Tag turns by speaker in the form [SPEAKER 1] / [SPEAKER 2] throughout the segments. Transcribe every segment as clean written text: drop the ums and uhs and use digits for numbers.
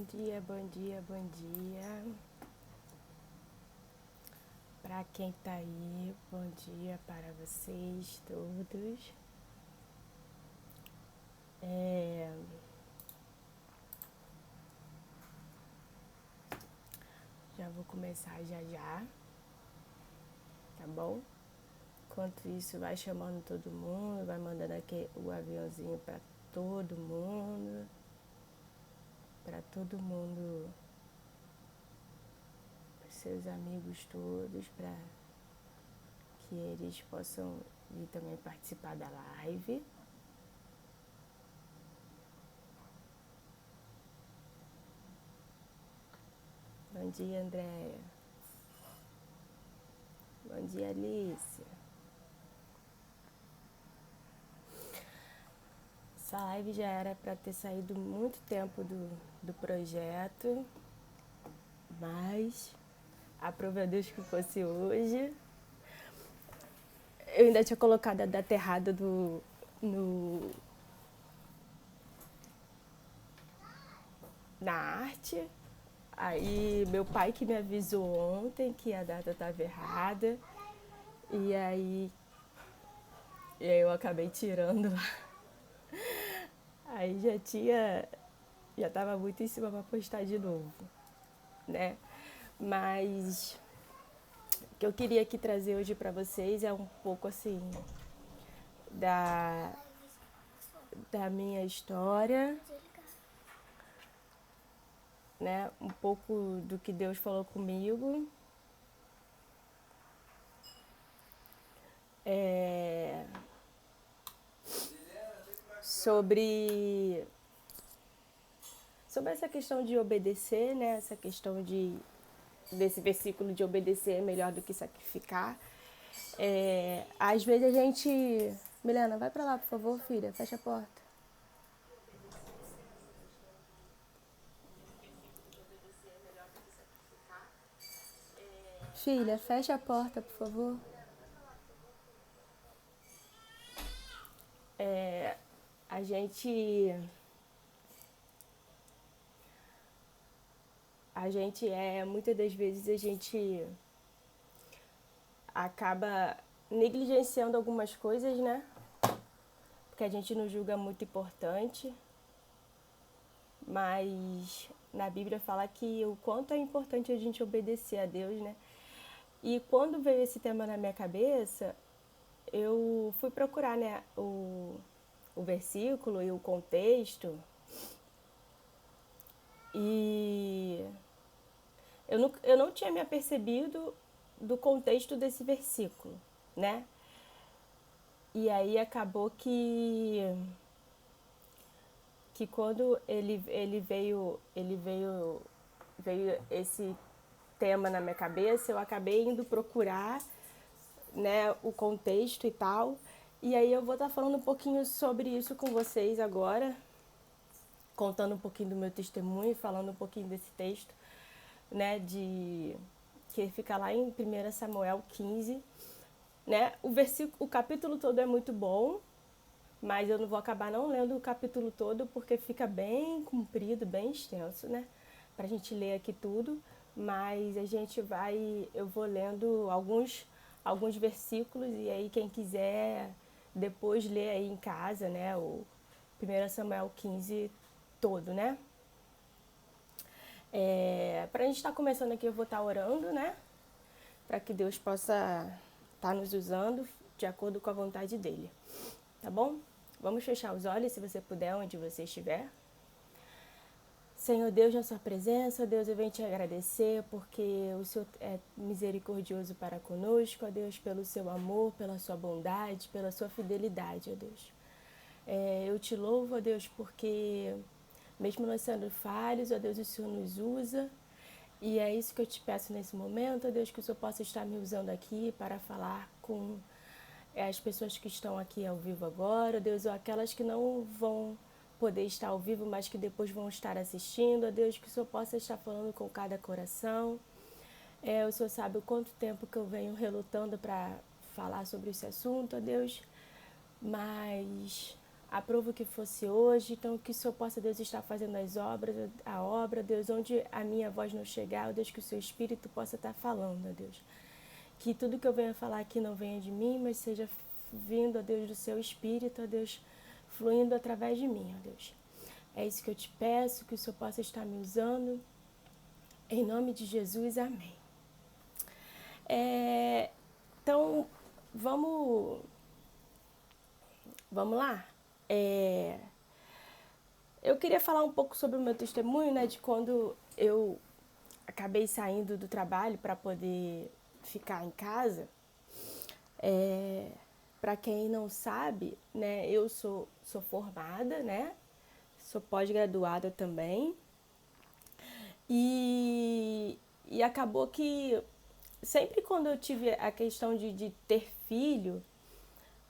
[SPEAKER 1] dia, bom dia, bom dia. Para quem tá aí, bom dia para vocês todos. Já vou começar já, tá bom? Enquanto isso, vai chamando todo mundo, vai mandando aqui o aviãozinho para todo mundo, pros seus amigos todos, para que eles possam vir também participar da live. Bom dia, Andréia. Bom dia, Alice. Essa live já era para ter saído muito tempo do projeto, mas aprove a Deus que fosse hoje. Eu ainda tinha colocado a data errada na arte. Aí meu pai que me avisou ontem que a data estava errada. E aí eu acabei tirando lá. Aí já estava muito em cima para postar de novo, né? Mas o que eu queria aqui trazer hoje para vocês é um pouco assim da, da minha história, né? Um pouco do que Deus falou comigo. Sobre essa questão de obedecer, né? Essa questão desse versículo de obedecer é melhor do que sacrificar. Às vezes a gente... Milena, vai pra lá, por favor, filha. Fecha a porta. Filha, fecha a porta, por favor. A gente... muitas das vezes a gente acaba negligenciando algumas coisas, né? Porque a gente não julga muito importante. Mas na Bíblia fala que o quanto é importante a gente obedecer a Deus, né? E quando veio esse tema na minha cabeça, eu fui procurar, né, o versículo e o contexto. E eu não tinha me apercebido do contexto desse versículo, né? E aí acabou que quando veio esse tema na minha cabeça, eu acabei indo procurar, né, o contexto e tal. E aí eu vou estar falando um pouquinho sobre isso com vocês agora, contando um pouquinho do meu testemunho, falando um pouquinho desse texto, né, que fica lá em 1 Samuel 15, né? O capítulo todo é muito bom, mas eu não vou acabar não lendo o capítulo todo porque fica bem comprido, bem extenso, né? Pra gente ler aqui tudo, mas eu vou lendo alguns versículos e aí quem quiser depois ler aí em casa, né? O 1 Samuel 15 todo, né? Pra gente estar começando aqui, eu vou estar orando, né? Para que Deus possa estar nos usando de acordo com a vontade dele, tá bom? Vamos fechar os olhos, se você puder, onde você estiver. Senhor Deus, na sua presença, Deus, eu venho te agradecer porque o Senhor é misericordioso para conosco, ó Deus, pelo seu amor, pela sua bondade, pela sua fidelidade, ó Deus. Eu te louvo, ó Deus, porque mesmo nós sendo falhos, ó Deus, o Senhor nos usa. E é isso que eu te peço nesse momento, ó Deus, que o Senhor possa estar me usando aqui para falar com as pessoas que estão aqui ao vivo agora, ó Deus, ou aquelas que não vão poder estar ao vivo, mas que depois vão estar assistindo, ó Deus, que o Senhor possa estar falando com cada coração. O Senhor sabe o quanto tempo que eu venho relutando para falar sobre esse assunto, ó Deus, mas aprova que fosse hoje, então que o Senhor possa, Deus, estar fazendo a obra, Deus, onde a minha voz não chegar, Deus, que o seu Espírito possa estar falando, Deus. Que tudo que eu venha falar aqui não venha de mim, mas seja vindo, Deus, do seu Espírito, Deus, fluindo através de mim, Deus. É isso que eu te peço, que o Senhor possa estar me usando. Em nome de Jesus, amém. Então, vamos lá? Eu queria falar um pouco sobre o meu testemunho, né, de quando eu acabei saindo do trabalho para poder ficar em casa. Para quem não sabe, né, eu sou formada, né, sou pós-graduada também. E acabou que sempre quando eu tive a questão de ter filho,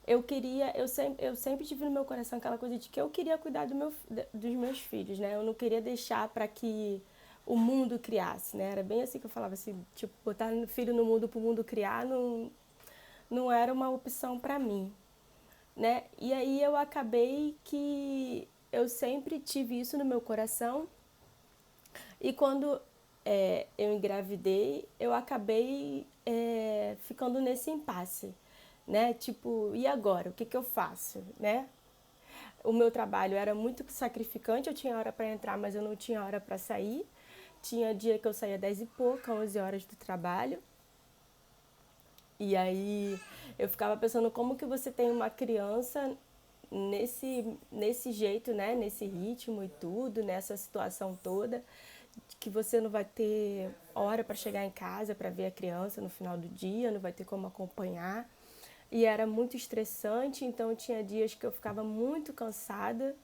[SPEAKER 1] eu sempre tive no meu coração aquela coisa de que eu queria cuidar dos meus filhos, né? Eu não queria deixar para que o mundo criasse, né? Era bem assim que eu falava, assim, tipo, botar filho no mundo para o mundo criar não era uma opção para mim, né? E aí eu acabei que eu sempre tive isso no meu coração e quando eu engravidei, eu acabei ficando nesse impasse, né? Tipo, e agora? O que que eu faço, né? O meu trabalho era muito sacrificante, eu tinha hora para entrar, mas eu não tinha hora para sair. Tinha dia que eu saía 10 e pouca, 11 horas do trabalho. E aí eu ficava pensando como que você tem uma criança nesse jeito, né? Nesse ritmo e tudo, nessa situação toda, que você não vai ter hora para chegar em casa para ver a criança no final do dia, não vai ter como acompanhar. E era muito estressante, então tinha dias que eu ficava muito cansada.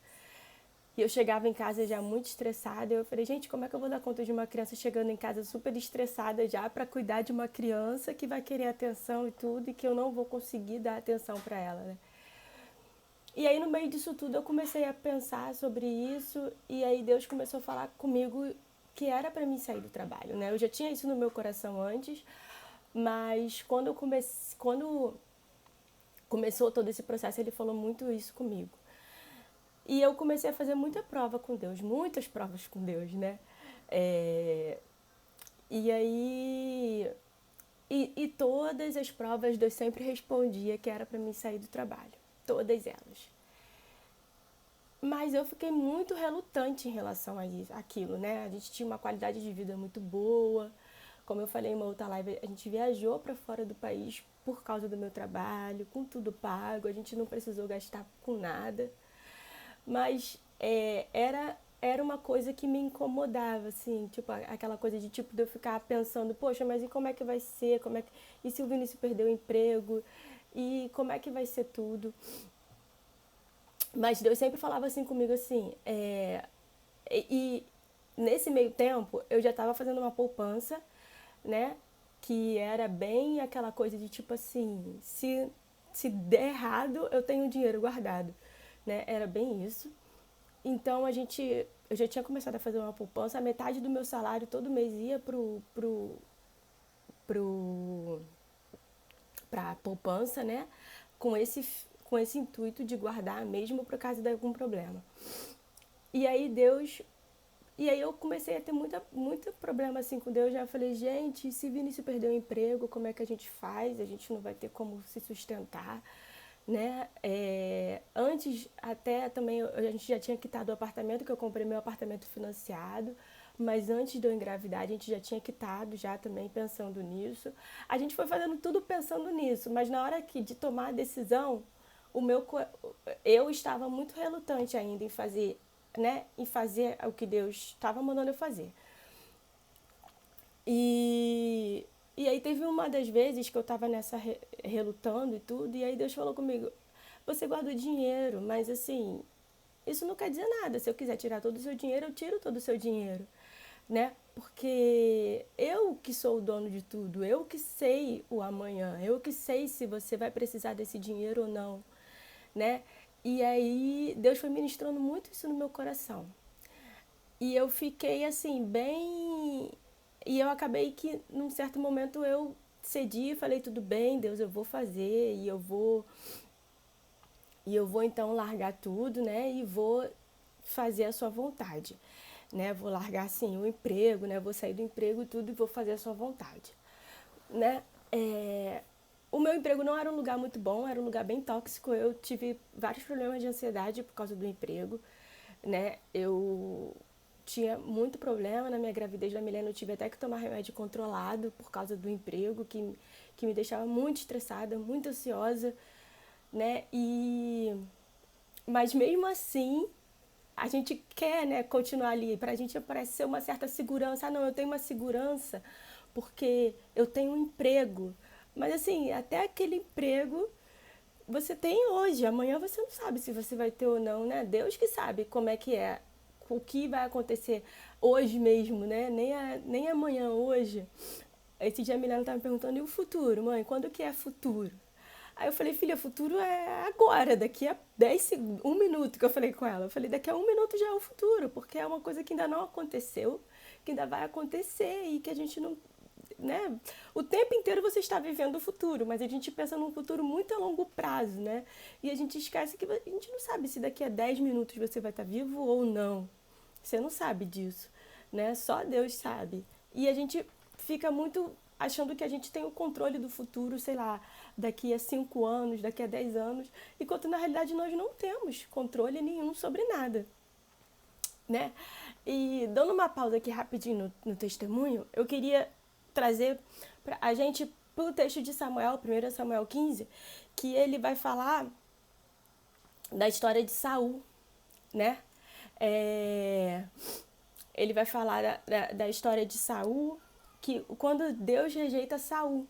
[SPEAKER 1] E eu chegava em casa já muito estressada. E eu falei, gente, como é que eu vou dar conta de uma criança chegando em casa super estressada já para cuidar de uma criança que vai querer atenção e tudo e que eu não vou conseguir dar atenção para ela, né? E aí no meio disso tudo eu comecei a pensar sobre isso e aí Deus começou a falar comigo que era para mim sair do trabalho, né? Eu já tinha isso no meu coração antes, mas quando começou todo esse processo, ele falou muito isso comigo. E eu comecei a fazer muita prova com Deus, muitas provas com Deus, né? E aí... E todas as provas Deus sempre respondia que era para mim sair do trabalho. Todas elas. Mas eu fiquei muito relutante em relação a isso, aquilo, né? A gente tinha uma qualidade de vida muito boa. Como eu falei em uma outra live, a gente viajou para fora do país por causa do meu trabalho, com tudo pago. A gente não precisou gastar com nada. Mas era uma coisa que me incomodava, assim, tipo, aquela coisa de tipo de eu ficar pensando, poxa, mas e como é que vai ser? E se o Vinícius perdeu o emprego? E como é que vai ser tudo? Mas Deus sempre falava assim comigo assim, e nesse meio tempo eu já estava fazendo uma poupança, né? Que era bem aquela coisa de tipo assim, se der errado, eu tenho dinheiro guardado, né? Era bem isso. Então eu já tinha começado a fazer uma poupança, a metade do meu salário todo mês ia pra poupança, né? Com esse intuito de guardar mesmo por causa de algum problema. E aí eu comecei a ter muito problema assim com Deus, já falei, gente, se Vinícius perder o emprego, como é que a gente faz? A gente não vai ter como se sustentar, né? Antes até também a gente já tinha quitado o apartamento, que eu comprei meu apartamento financiado, mas antes de eu engravidar a gente já tinha quitado já também pensando nisso. A gente foi fazendo tudo pensando nisso, mas na hora de tomar a decisão, eu estava muito relutante ainda em fazer, né, em fazer o que Deus estava mandando eu fazer. E, e aí teve uma das vezes que eu estava nessa relutando e tudo, e aí Deus falou comigo, você guarda o dinheiro, mas assim, isso não quer dizer nada. Se eu quiser tirar todo o seu dinheiro, eu tiro todo o seu dinheiro, né? Porque eu que sou o dono de tudo, eu que sei o amanhã, eu que sei se você vai precisar desse dinheiro ou não, né? E aí Deus foi ministrando muito isso no meu coração. E eu fiquei assim, bem. E eu acabei que, num certo momento, eu cedi e falei: tudo bem, Deus, eu vou fazer e eu vou. E eu vou então largar tudo, né? E vou fazer a sua vontade, né? Vou largar assim o emprego, né? Vou sair do emprego e tudo e vou fazer a sua vontade, né? O meu emprego não era um lugar muito bom, era um lugar bem tóxico. Eu tive vários problemas de ansiedade por causa do emprego, né? Eu tinha muito problema na minha gravidez da Milena, eu tive até que tomar remédio controlado por causa do emprego, que me deixava muito estressada, muito ansiosa, né? Mas mesmo assim, a gente quer, né, continuar ali. Pra gente parece ser uma certa segurança. Ah, não, eu tenho uma segurança porque eu tenho um emprego. Mas assim, até aquele emprego você tem hoje, amanhã você não sabe se você vai ter ou não, né? Deus que sabe como é que é, o que vai acontecer hoje mesmo, né? Nem amanhã, hoje. Esse dia a Milena estava me perguntando, e o futuro, mãe? Quando que é futuro? Aí eu falei, filha, futuro é agora, daqui a 10 segundos, um minuto que eu falei com ela. Eu falei, daqui a um minuto já é o futuro, porque é uma coisa que ainda não aconteceu, que ainda vai acontecer e que a gente não, né? O tempo inteiro você está vivendo o futuro, mas a gente pensa num futuro muito a longo prazo, né? E a gente esquece que a gente não sabe se daqui a 10 minutos você vai estar vivo ou não. Você não sabe disso, né? Só Deus sabe. E a gente fica muito achando que a gente tem o controle do futuro, sei lá, daqui a 5 anos, daqui a 10 anos, enquanto na realidade nós não temos controle nenhum sobre nada, né? E dando uma pausa aqui rapidinho no testemunho, eu queria trazer pra a gente pro texto de Samuel, 1 Samuel 15, que ele vai falar da história de Saul, né? É, ele vai falar da história de Saul, que quando Deus rejeita Saul.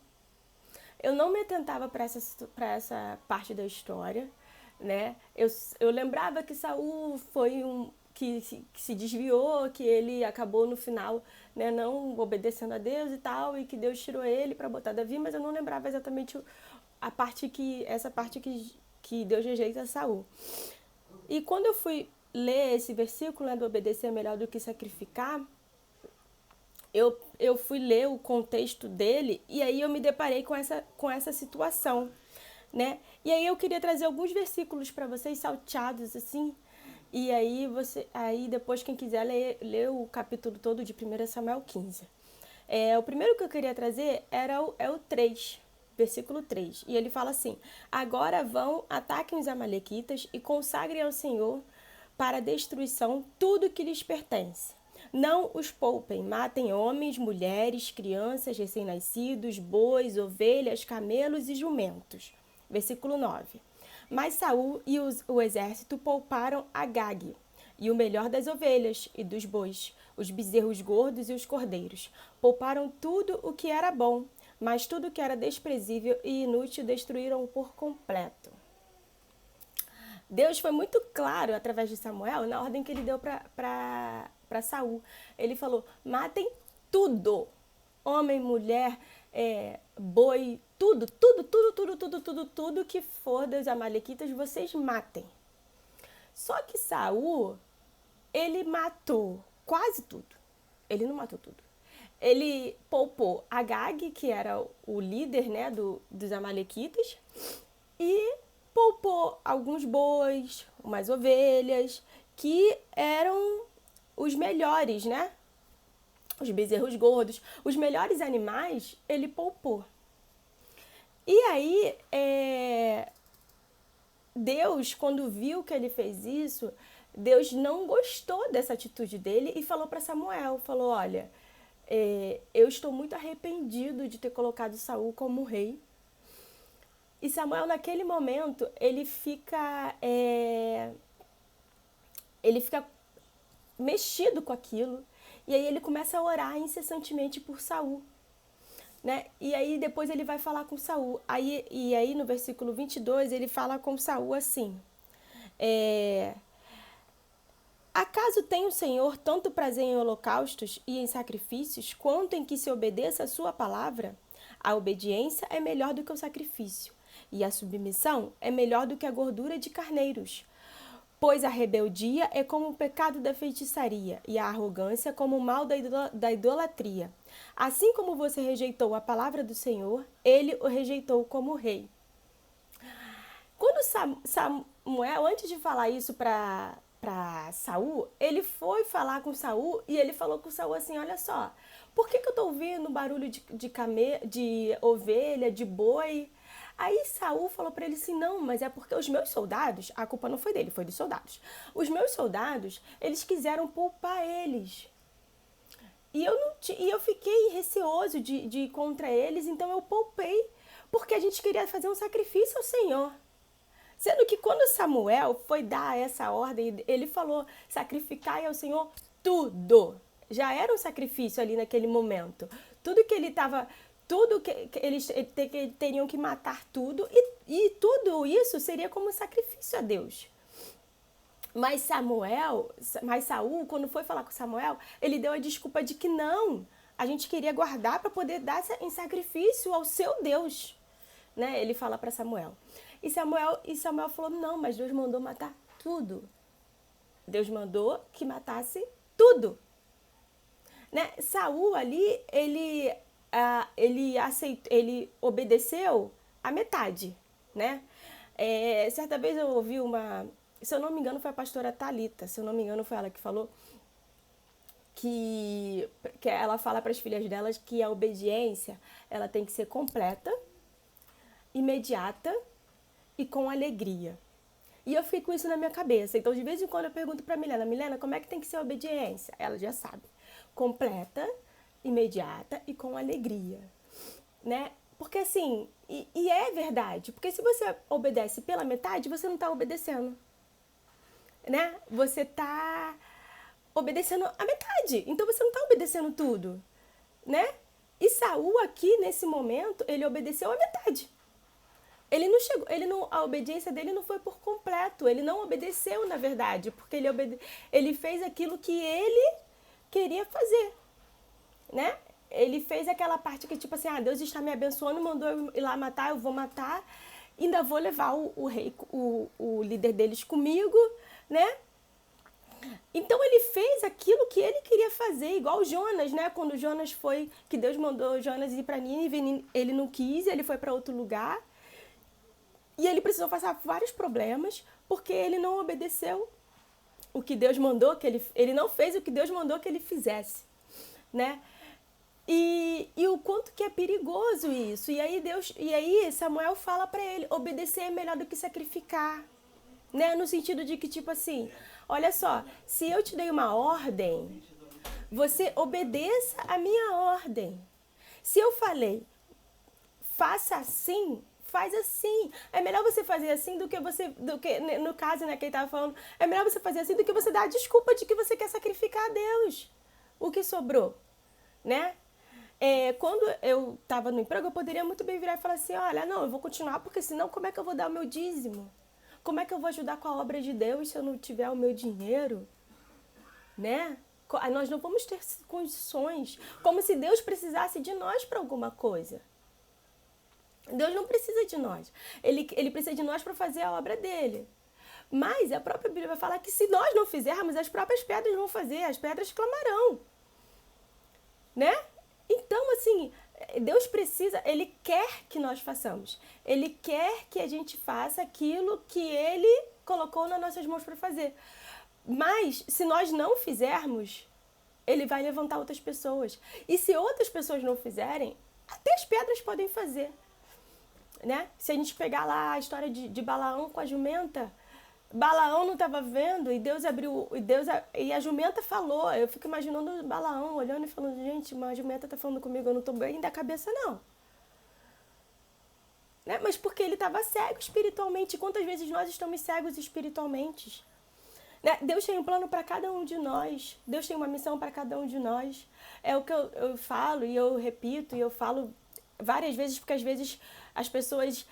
[SPEAKER 1] Eu não me atentava para essa parte da história, né? Eu lembrava que Saul foi que se desviou, que ele acabou no final, né, não obedecendo a Deus e tal, e que Deus tirou ele para botar Davi, mas eu não lembrava exatamente essa parte que Deus rejeita Saul. E quando eu fui ler esse versículo, né, do obedecer é melhor do que sacrificar, eu fui ler o contexto dele e aí eu me deparei com essa situação, né? E aí eu queria trazer alguns versículos para vocês salteados assim. E aí depois quem quiser ler o capítulo todo de 1 Samuel 15. O primeiro que eu queria trazer é o 3, versículo 3. E ele fala assim: agora vão, ataquem os amalequitas e consagrem ao Senhor para a destruição tudo que lhes pertence. Não os poupem, matem homens, mulheres, crianças, recém-nascidos, bois, ovelhas, camelos e jumentos. Versículo 9. Mas Saul e o exército pouparam Agag, e o melhor das ovelhas e dos bois, os bezerros gordos e os cordeiros. Pouparam tudo o que era bom, mas tudo o que era desprezível e inútil destruíram por completo. Deus foi muito claro através de Samuel na ordem que ele deu para Saul. Ele falou: matem tudo, homem, mulher, boi, tudo que for dos amalequitas, vocês matem. Só que Saul, ele matou quase tudo. Ele não matou tudo. Ele poupou Agag, que era o líder, né, dos amalequitas, e poupou alguns bois, umas ovelhas, que eram os melhores, né? Os bezerros gordos, os melhores animais, ele poupou. E aí, Deus, quando viu que ele fez isso, Deus não gostou dessa atitude dele e falou para Samuel, falou: olha, eu estou muito arrependido de ter colocado Saul como rei. E Samuel, naquele momento, ele fica mexido com aquilo. E aí ele começa a orar incessantemente por Saul, né? E aí depois ele vai falar com Saul. E aí no versículo 22 ele fala com Saul assim: acaso tem o Senhor tanto prazer em holocaustos e em sacrifícios, quanto em que se obedeça a sua palavra? A obediência é melhor do que o sacrifício, e a submissão é melhor do que a gordura de carneiros. Pois a rebeldia é como o pecado da feitiçaria, e a arrogância como o mal da idolatria. Assim como você rejeitou a palavra do Senhor, ele o rejeitou como rei. Quando Samuel, antes de falar isso para Saul, ele foi falar com Saul e ele falou com Saul assim, olha só, por que eu tô ouvindo barulho de ovelha, de boi? Aí Saul falou para ele assim, não, mas é porque os meus soldados, a culpa não foi dele, foi dos soldados. Os meus soldados, eles quiseram poupar eles. E eu fiquei receoso de ir contra eles, então eu poupei, porque a gente queria fazer um sacrifício ao Senhor. Sendo que quando Samuel foi dar essa ordem, ele falou, sacrificai ao Senhor tudo. Já era um sacrifício ali naquele momento. Tudo que ele estava, tudo que eles teriam que matar tudo, e tudo isso seria como sacrifício a Deus. Mas Saul, quando foi falar com Samuel, ele deu a desculpa de que não, a gente queria guardar para poder dar em sacrifício ao seu Deus, né? Ele fala para Samuel. E Samuel falou, não, mas Deus mandou matar tudo. Deus mandou que matasse tudo. Né? Saul ali, ele obedeceu a metade, né? Certa vez eu ouvi se eu não me engano foi a pastora Thalita, se eu não me engano foi ela que falou, que ela fala para as filhas delas que a obediência, ela tem que ser completa, imediata e com alegria. E eu fico com isso na minha cabeça. Então, de vez em quando eu pergunto para Milena, como é que tem que ser a obediência? Ela já sabe. Completa, imediata e com alegria, né? Porque assim, e é verdade, porque se você obedece pela metade, você não está obedecendo, né? Você está obedecendo a metade, então você não está obedecendo tudo, né? E Saul aqui, nesse momento, ele obedeceu a metade. A obediência dele não foi por completo, ele não obedeceu, na verdade, porque ele fez aquilo que ele queria fazer, né? Ele fez aquela parte que tipo assim, Deus está me abençoando, mandou eu ir lá matar, eu vou matar, ainda vou levar o líder deles comigo, né? Então ele fez aquilo que ele queria fazer, igual Jonas, né? Quando Jonas foi, que Deus mandou Jonas ir para Nínive, ele não quis, ele foi para outro lugar. E ele precisou passar vários problemas, porque ele não obedeceu o que Deus mandou, ele não fez o que Deus mandou que ele fizesse, né? E o quanto que é perigoso isso. E aí Samuel fala para ele, obedecer é melhor do que sacrificar, né? No sentido de que, tipo assim, olha só, se eu te dei uma ordem, você obedeça a minha ordem. Se eu falei, faça assim, faz assim. É melhor você fazer assim do que no caso, né, que ele tava falando, é melhor você fazer assim do que você dar a desculpa de que você quer sacrificar a Deus. O que sobrou, né? Quando eu estava no emprego, eu poderia muito bem virar e falar assim, olha, não, eu vou continuar, porque senão como é que eu vou dar o meu dízimo? Como é que eu vou ajudar com a obra de Deus se eu não tiver o meu dinheiro? Né? Nós não vamos ter condições, como se Deus precisasse de nós para alguma coisa. Deus não precisa de nós. Ele precisa de nós para fazer a obra dele. Mas a própria Bíblia vai falar que se nós não fizermos, as próprias pedras vão fazer, as pedras clamarão. Né? Então, assim, Deus precisa, Ele quer que nós façamos. Ele quer que a gente faça aquilo que Ele colocou nas nossas mãos para fazer. Mas, se nós não fizermos, Ele vai levantar outras pessoas. E se outras pessoas não fizerem, até as pedras podem fazer. Né? Se a gente pegar lá a história de Balaão com a jumenta, Balaão não estava vendo e Deus abriu, e a jumenta falou. Eu fico imaginando Balaão olhando e falando, gente, uma jumenta está falando comigo, eu não estou bem da cabeça não. Né? Mas porque ele estava cego espiritualmente. Quantas vezes nós estamos cegos espiritualmente? Né? Deus tem um plano para cada um de nós. Deus tem uma missão para cada um de nós. É o que eu falo e eu repito e eu falo várias vezes, porque às vezes as pessoas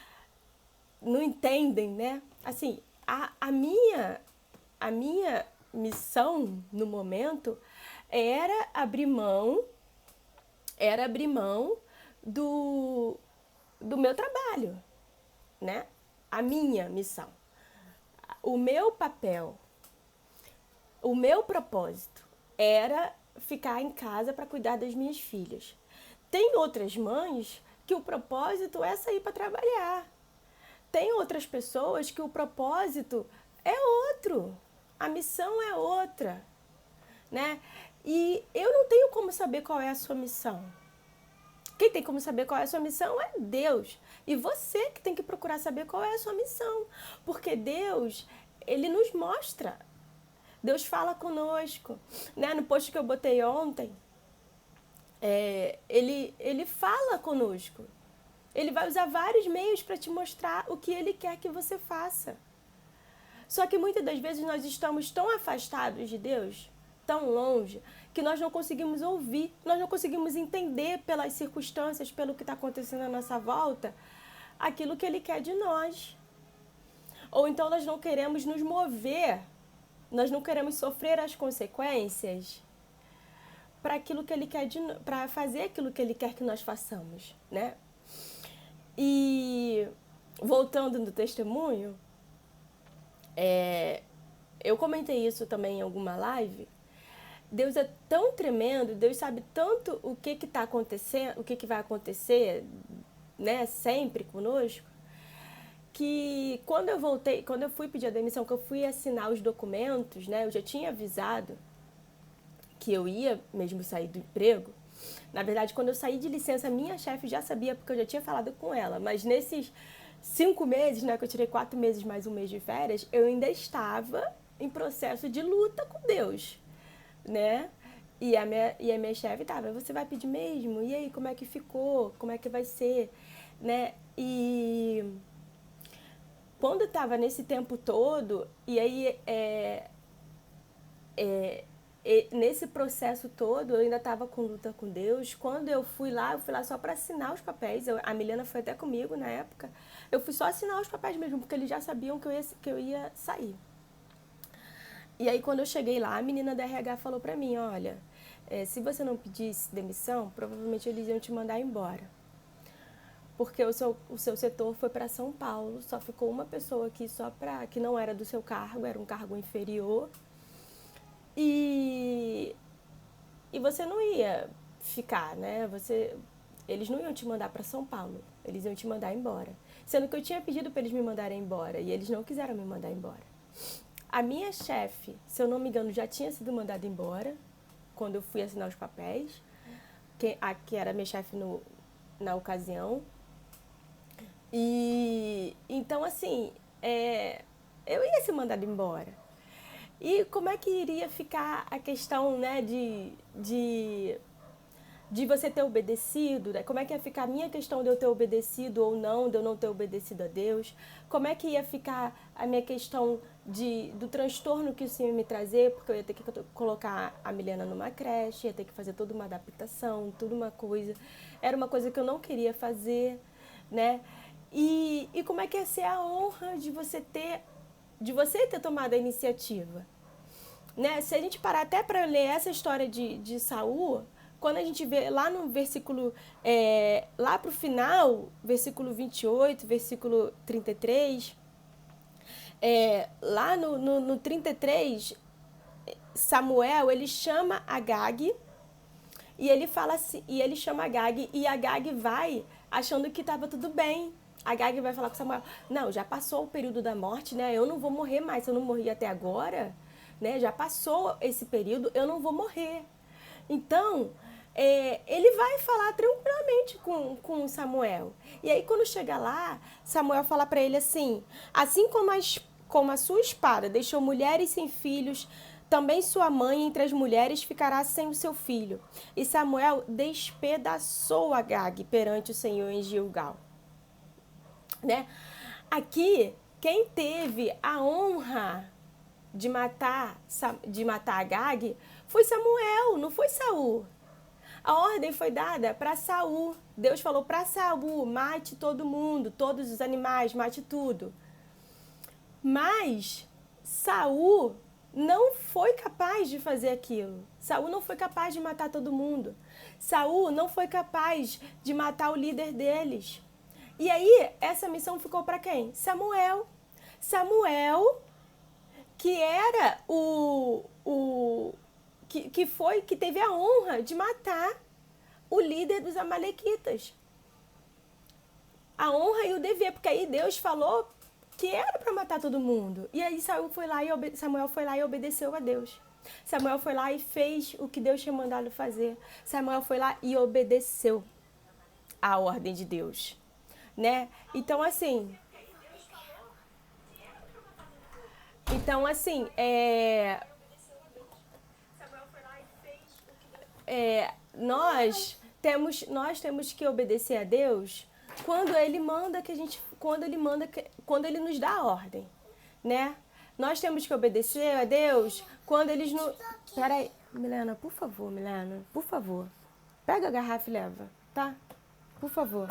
[SPEAKER 1] não entendem, né? Assim, a minha missão no momento era abrir mão do meu trabalho, né? A minha missão, o meu papel, o meu propósito era ficar em casa para cuidar das minhas filhas. Tem outras mães que o propósito é sair para trabalhar. tem outras pessoas que o propósito é outro, a missão é outra, né? E eu não tenho como saber qual é a sua missão. Quem tem como saber qual é a sua missão é Deus. E você que tem que procurar saber qual é a sua missão. Porque Deus, Ele nos mostra. Deus fala conosco. Né? No post que eu botei ontem, ele fala conosco. Ele vai usar vários meios para te mostrar o que Ele quer que você faça. Só que muitas das vezes nós estamos tão afastados de Deus, tão longe, que nós não conseguimos ouvir, nós não conseguimos entender pelas circunstâncias, pelo que está acontecendo à nossa volta, aquilo que Ele quer de nós. Ou então nós não queremos nos mover, nós não queremos sofrer as consequências para aquilo que Ele quer, para fazer aquilo que Ele quer que nós façamos, né? E voltando no testemunho, eu comentei isso também em alguma live. Deus é tão tremendo, Deus sabe tanto o que está acontecendo, o que vai acontecer, né, sempre conosco, que quando eu fui pedir a demissão, que eu fui assinar os documentos, né, eu já tinha avisado que eu ia mesmo sair do emprego. Na verdade, quando eu saí de licença, minha chefe já sabia, porque eu já tinha falado com ela, mas nesses 5 meses, né, que eu tirei 4 meses mais um mês de férias, eu ainda estava em processo de luta com Deus, né? E a minha chefe tava, você vai pedir mesmo? E aí, como é que ficou? Como é que vai ser? Né? E quando eu tava nesse tempo todo, e aí nesse processo todo, eu ainda estava com luta com Deus. Quando eu fui lá só para assinar os papéis. A Milena foi até comigo na época. Eu fui só assinar os papéis mesmo, porque eles já sabiam que eu ia sair. E aí, quando eu cheguei lá, a menina da RH falou pra mim, olha, se você não pedisse demissão, provavelmente eles iam te mandar embora. Porque o seu setor foi para São Paulo, só ficou uma pessoa aqui que não era do seu cargo, era um cargo inferior. E você não ia ficar, né? Eles não iam te mandar para São Paulo, eles iam te mandar embora. Sendo que eu tinha pedido para eles me mandarem embora e eles não quiseram me mandar embora. A minha chefe, se eu não me engano, já tinha sido mandada embora quando eu fui assinar os papéis, que era minha chefe na ocasião. E então, assim, eu ia ser mandada embora. E como é que iria ficar a questão, né, de você ter obedecido, né? Como é que ia ficar a minha questão de eu ter obedecido ou não, de eu não ter obedecido a Deus? Como é que ia ficar a minha questão do transtorno que o Senhor ia me trazer, porque eu ia ter que colocar a Milena numa creche, ia ter que fazer toda uma adaptação, toda uma coisa. Era uma coisa que eu não queria fazer, né? E como é que ia ser a honra de você ter tomado a iniciativa? Né? Se a gente parar até para ler essa história de Saul, quando a gente vê lá no versículo, lá para o final, versículo 28, versículo 33, lá no 33, Samuel, ele chama Agag, e ele fala assim, e ele chama Agag, e Agag vai achando que estava tudo bem. Agag vai falar com Samuel, não, já passou o período da morte, né? Eu não vou morrer mais, se eu não morri até agora, né? Já passou esse período, eu não vou morrer. Então, ele vai falar tranquilamente com Samuel. E aí, quando chega lá, Samuel fala para ele assim como a sua espada deixou mulheres sem filhos, também sua mãe entre as mulheres ficará sem o seu filho. E Samuel despedaçou Agag perante o Senhor em Gilgal. Né? Aqui, quem teve a honra de matar Agag foi Samuel, não foi Saul. A ordem foi dada para Saul. Deus falou para Saul, mate todo mundo, todos os animais, mate tudo. Mas Saul não foi capaz de fazer aquilo. Saul não foi capaz de matar todo mundo. Saul não foi capaz de matar o líder deles. E aí, essa missão ficou para quem? Samuel. Samuel, que era que teve a honra de matar o líder dos amalequitas. a honra e o dever, porque aí Deus falou que era para matar todo mundo. E aí Samuel foi lá e obedeceu a Deus. Samuel foi lá e fez o que Deus tinha mandado fazer. Samuel foi lá e obedeceu a ordem de Deus, né? Então assim, nós temos que obedecer a Deus quando ele manda que a gente, quando ele nos dá a ordem, né? Nós temos que obedecer a Deus quando eles nos... Peraí, Milena, por favor, Milena, por favor. Pega a garrafa e leva, tá? Por favor.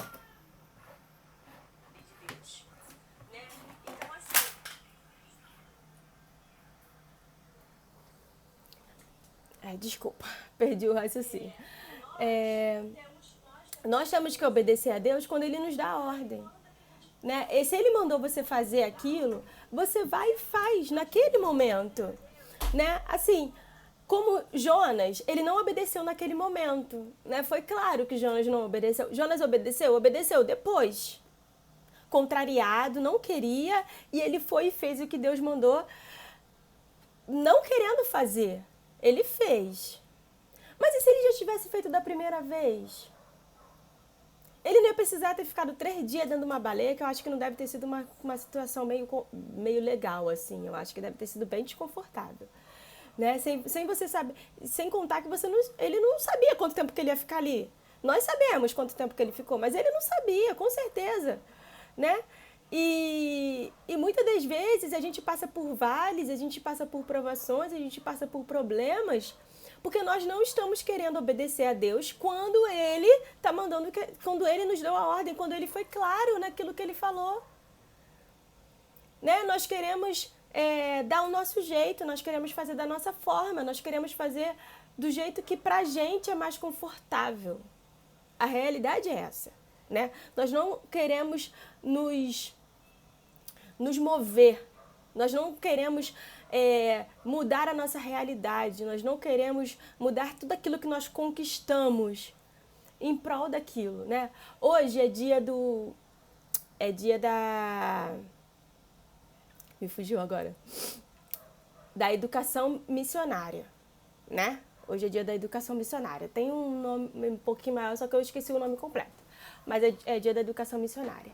[SPEAKER 1] Ai, desculpa, perdi o raciocínio. É, nós temos que obedecer a Deus quando Ele nos dá a ordem, né? E se Ele mandou você fazer aquilo, você vai e faz naquele momento, né? Assim, como Jonas, ele não obedeceu naquele momento, né? Foi claro que Jonas não obedeceu. Jonas obedeceu depois. Contrariado, não queria, e ele foi e fez o que Deus mandou, não querendo fazer. Ele fez. Mas e se ele já tivesse feito da primeira vez? Ele não ia precisar ter ficado 3 dias dentro de uma baleia, que eu acho que não deve ter sido uma situação meio legal, assim. Eu acho que deve ter sido bem desconfortável. Né? Sem você saber, sem contar que ele não sabia quanto tempo que ele ia ficar ali. Nós sabemos quanto tempo que ele ficou, mas ele não sabia, com certeza. Né? E muitas das vezes a gente passa por vales, a gente passa por provações, a gente passa por problemas, porque nós não estamos querendo obedecer a Deus quando Ele está mandando, quando Ele nos deu a ordem, quando Ele foi claro naquilo que Ele falou. Né? Nós queremos dar o nosso jeito, nós queremos fazer da nossa forma, nós queremos fazer do jeito que pra gente é mais confortável. A realidade é essa. Né? Nós não queremos nos mover, nós não queremos mudar a nossa realidade, nós não queremos mudar tudo aquilo que nós conquistamos em prol daquilo, né? Hoje é dia da... Me fugiu agora. Da educação missionária, né? Hoje é dia da educação missionária. Tem um nome um pouquinho maior, só que eu esqueci o nome completo. Mas é dia da educação missionária.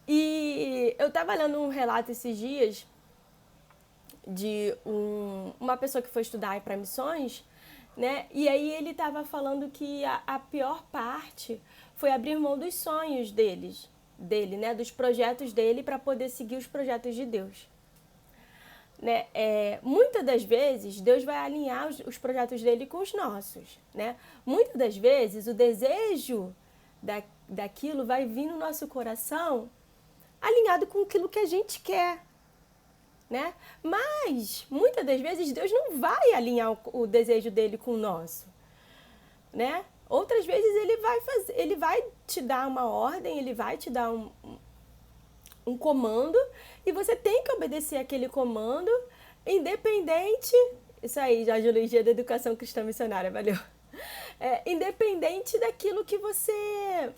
[SPEAKER 1] E eu estava lendo um relato esses dias de uma pessoa que foi estudar para missões, né? E aí ele estava falando que a pior parte foi abrir mão dos sonhos dele, né? Dos projetos dele para poder seguir os projetos de Deus. Né? Muitas das vezes Deus vai alinhar os projetos dele com os nossos, né? Muitas das vezes o desejo daquilo vai vir no nosso coração alinhado com aquilo que a gente quer, né? Mas muitas das vezes Deus não vai alinhar o desejo dele com o nosso, né? Outras vezes ele vai te dar uma ordem, ele vai te dar um comando e você tem que obedecer aquele comando, independente... Isso aí, Jorge Luiz, dia da educação cristã missionária, valeu. Independente daquilo que você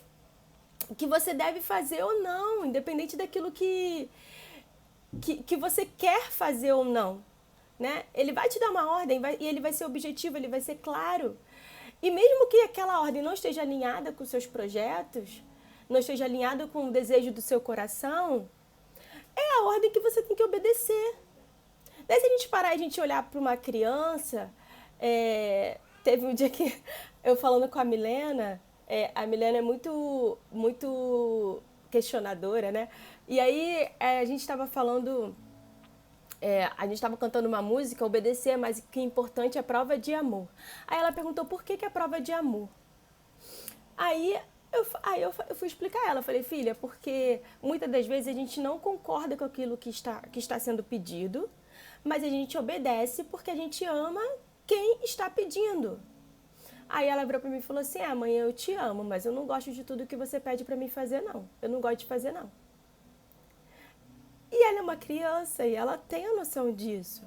[SPEAKER 1] deve fazer ou não, independente daquilo que você quer fazer ou não, né? Ele vai te dar uma ordem e ele vai ser objetivo, ele vai ser claro. E mesmo que aquela ordem não esteja alinhada com os seus projetos, não esteja alinhada com o desejo do seu coração, é a ordem que você tem que obedecer. Daí se a gente parar e a gente olhar para uma criança, teve um dia que eu falando com a Milena é muito, muito questionadora, né? E aí a gente estava falando, a gente estava cantando uma música, obedecer, mas que importante é a prova de amor. Aí ela perguntou por que é prova de amor. Aí eu fui explicar a ela, falei, filha, porque muitas das vezes a gente não concorda com aquilo que está sendo pedido, mas a gente obedece porque a gente ama quem está pedindo. Aí ela virou pra mim e falou assim, mãe, eu te amo, mas eu não gosto de tudo que você pede pra mim fazer, não. Eu não gosto de fazer, não. E ela é uma criança e ela tem a noção disso,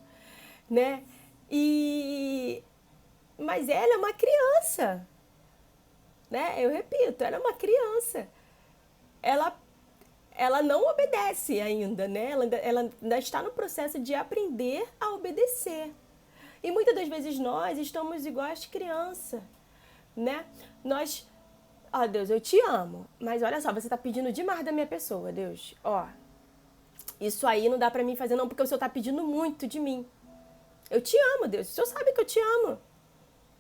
[SPEAKER 1] né? Mas ela é uma criança, né? Eu repito, ela é uma criança. ela ela não obedece ainda, né? Ela ainda está no processo de aprender a obedecer. E muitas das vezes nós estamos igual às crianças, né? Nós, ó, Deus, eu te amo, mas olha só, você está pedindo demais da minha pessoa, Deus. Ó, isso aí não dá para mim fazer não, porque o Senhor está pedindo muito de mim. Eu te amo, Deus. O Senhor sabe que eu te amo,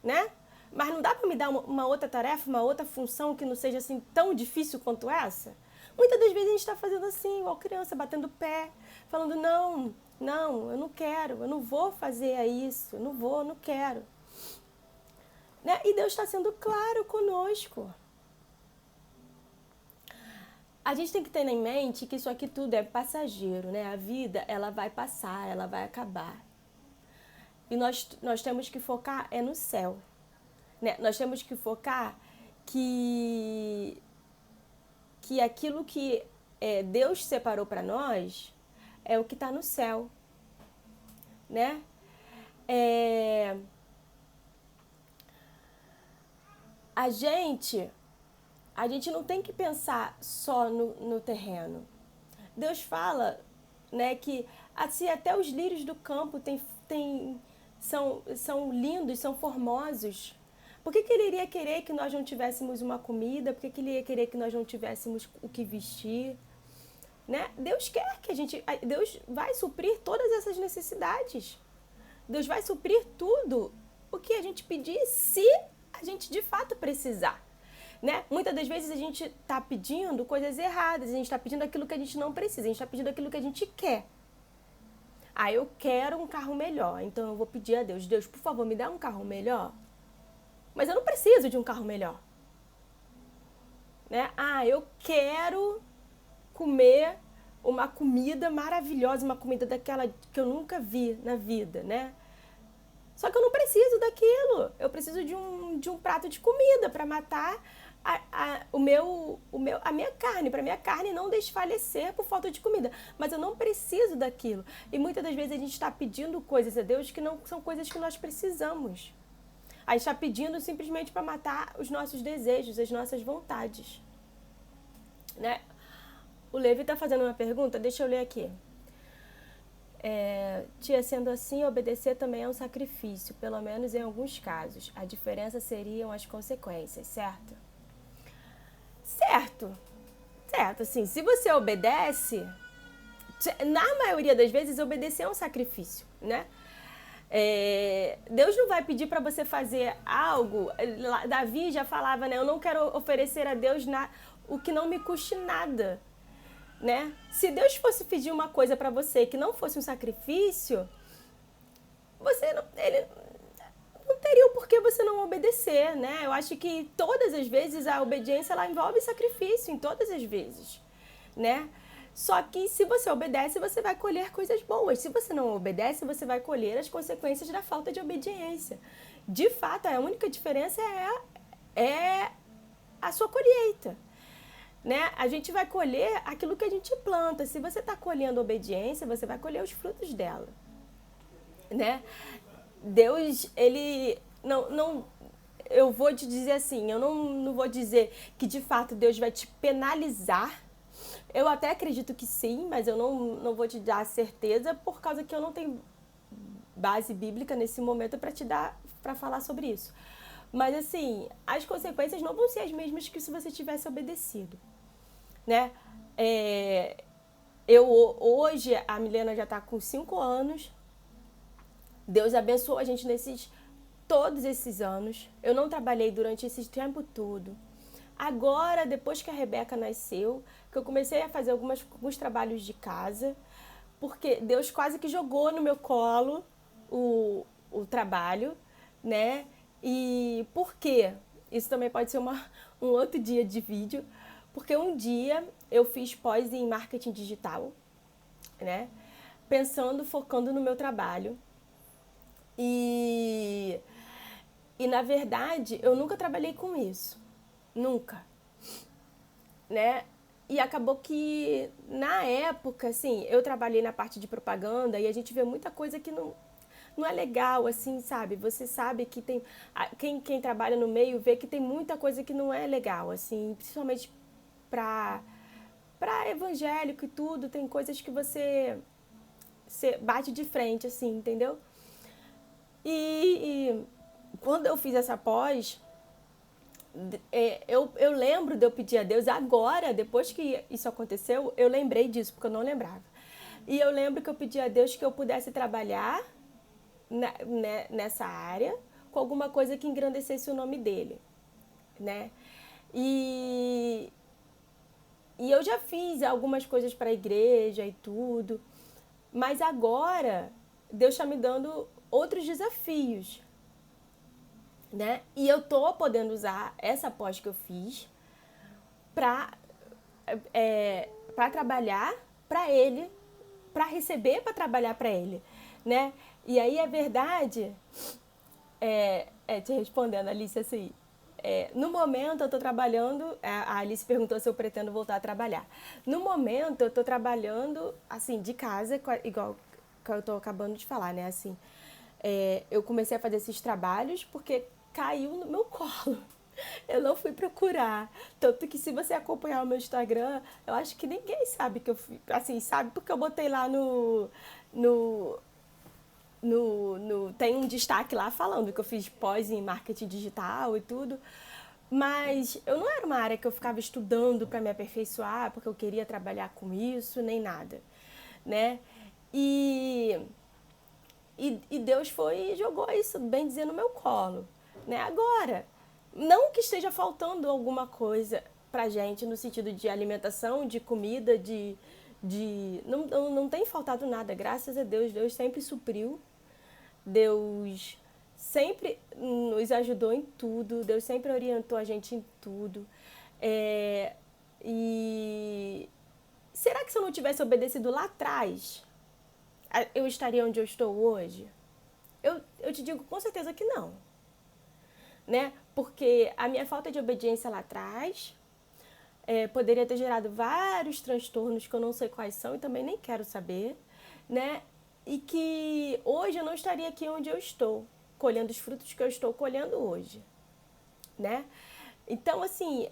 [SPEAKER 1] né? Mas não dá para me dar uma outra tarefa, uma outra função que não seja assim tão difícil quanto essa? Muitas das vezes a gente está fazendo assim, igual criança, batendo o pé, falando, não, não, eu não quero, eu não vou fazer isso, eu não vou, eu não quero. Né? E Deus está sendo claro conosco. A gente tem que ter em mente que isso aqui tudo é passageiro, né? A vida, ela vai passar, ela vai acabar. E nós temos que focar no céu. Né? Nós temos que focar que aquilo que Deus separou para nós é o que está no céu, né? A gente não tem que pensar só no terreno. Deus fala, né, que assim até os lírios do campo são lindos, são formosos. Por que Ele iria querer que nós não tivéssemos uma comida? Por que Ele iria querer que nós não tivéssemos o que vestir? Né? Deus quer que Deus vai suprir todas essas necessidades. Deus vai suprir tudo o que a gente pedir, se a gente de fato precisar. Né? Muitas das vezes a gente está pedindo coisas erradas, a gente está pedindo aquilo que a gente não precisa, a gente está pedindo aquilo que a gente quer. Ah, eu quero um carro melhor, então eu vou pedir a Deus, Deus, por favor, me dá um carro melhor. Mas eu não preciso de um carro melhor. Né? Ah, eu quero comer uma comida maravilhosa, uma comida daquela que eu nunca vi na vida, né? Só que eu não preciso daquilo. Eu preciso de um prato de comida para matar a minha carne, para minha carne não desfalecer por falta de comida. Mas eu não preciso daquilo. E muitas das vezes a gente está pedindo coisas a Deus que não são coisas que nós precisamos. A gente está pedindo simplesmente para matar os nossos desejos, as nossas vontades. Né? O Levi está fazendo uma pergunta, deixa eu ler aqui. Tia, sendo assim, obedecer também é um sacrifício, pelo menos em alguns casos. A diferença seriam as consequências, certo? Certo, assim, se você obedece, na maioria das vezes, obedecer é um sacrifício, né? Deus não vai pedir para você fazer algo. Davi já falava, né? Eu não quero oferecer a Deus o que não me custe nada, né? Se Deus fosse pedir uma coisa para você que não fosse um sacrifício, ele não teria o porquê você não obedecer, né? Eu acho que todas as vezes a obediência ela envolve sacrifício, em todas as vezes, né? Só que se você obedece, você vai colher coisas boas. Se você não obedece, você vai colher as consequências da falta de obediência. De fato, a única diferença é a sua colheita. Né? A gente vai colher aquilo que a gente planta. Se você está colhendo obediência, você vai colher os frutos dela. Né? Deus, ele não eu vou te dizer assim, eu não vou dizer que de fato Deus vai te penalizar. Eu até acredito que sim, mas eu não vou te dar certeza por causa que eu não tenho base bíblica nesse momento para falar sobre isso. Mas assim, as consequências não vão ser as mesmas que se você tivesse obedecido, né? Hoje, a Milena já está com 5 anos. Deus abençoou a gente todos esses anos. Eu não trabalhei durante esse tempo todo. Agora, depois que a Rebeca nasceu, que eu comecei a fazer alguns trabalhos de casa, porque Deus quase que jogou no meu colo o trabalho, né? E por quê? Isso também pode ser um outro dia de vídeo, porque um dia eu fiz pós em marketing digital, né? Focando no meu trabalho. E na verdade, eu nunca trabalhei com isso. Nunca. Né? E acabou que, na época, assim, eu trabalhei na parte de propaganda e a gente vê muita coisa que não é legal, assim, sabe? Você sabe que tem... Quem trabalha no meio vê que tem muita coisa que não é legal, assim, principalmente para para evangélico e tudo, tem coisas que você bate de frente, assim, entendeu? E quando eu fiz essa pós, eu lembro de eu pedir a Deus agora, depois que isso aconteceu, eu lembrei disso, porque eu não lembrava. E eu lembro que eu pedi a Deus que eu pudesse trabalhar nessa área com alguma coisa que engrandecesse o nome dele, né? E, e eu já fiz algumas coisas para a igreja e tudo, mas agora Deus está me dando outros desafios, né? E eu tô podendo usar essa pós que eu fiz para para trabalhar para ele, para receber para trabalhar para ele, né? E aí é verdade, te respondendo, Alice, assim, no momento eu estou trabalhando, a Alice perguntou se eu pretendo voltar a trabalhar. No momento eu estou trabalhando, assim, de casa, igual que eu estou acabando de falar, né? Assim, eu comecei a fazer esses trabalhos porque caiu no meu colo. Eu não fui procurar. Tanto que se você acompanhar o meu Instagram, eu acho que ninguém sabe que eu fiz. Assim, sabe porque eu botei lá no, tem um destaque lá falando que eu fiz pós em marketing digital e tudo. Mas eu não era uma área que eu ficava estudando para me aperfeiçoar, porque eu queria trabalhar com isso, nem nada, né? E Deus foi e jogou isso, bem dizer, no meu colo, né? Agora, não que esteja faltando alguma coisa pra gente no sentido de alimentação, de comida, não tem faltado nada, graças a Deus. Deus sempre supriu, Deus sempre nos ajudou em tudo, Deus sempre orientou a gente em tudo. E será que se eu não tivesse obedecido lá atrás, eu estaria onde eu estou hoje? Eu te digo com certeza que não, né? Porque a minha falta de obediência lá atrás poderia ter gerado vários transtornos que eu não sei quais são e também nem quero saber, né? E que hoje eu não estaria aqui onde eu estou, colhendo os frutos que eu estou colhendo hoje, né? Então, assim,